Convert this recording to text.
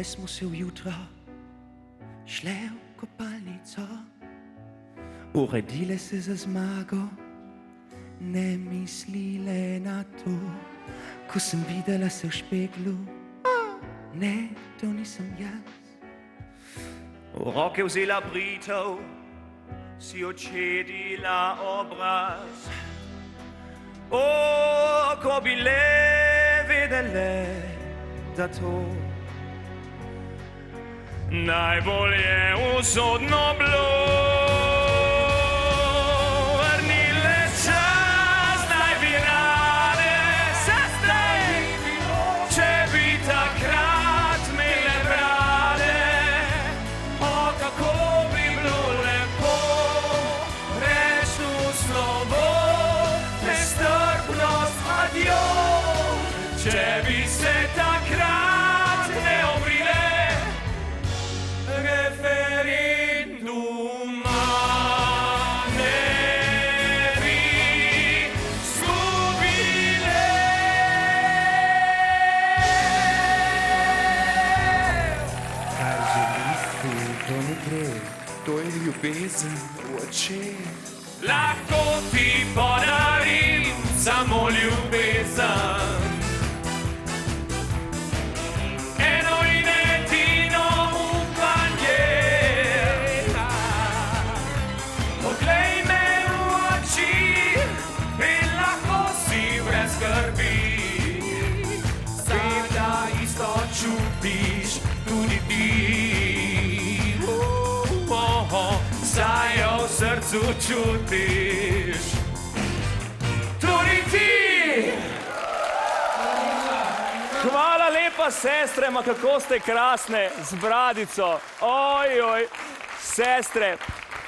Zbudile smo se v jutro, šle v kopalnico, uredile se za zmago, ne mislile na to. Ko sem videla se v špeglu, ne, to nisem jaz. V roke vzela britev, si očedila obraz. O, ko bi le vedele, da to najbolje usodno bilo. Vrnile čas, naj bi rade sestre, če bi takrat imele brade. O, kako bi bilo lepo reč v slovo, nestrpnost, adjo. Če bi se takrat ne obrile referenduma, ne bi zgubile. Kaj želiš ti, to ne gre, to je ljubezen v očeh. Lahko ti podarim samo ljubezen, eno in edino upanje. Poglej me v oči in lahko si brez skrbi. Seveda isto čutiš tudi ti, saj jo v srcu čutiš tudi ti. Hvala lepa, sestre, ma kako ste krasne z bradico. Oj, sestre.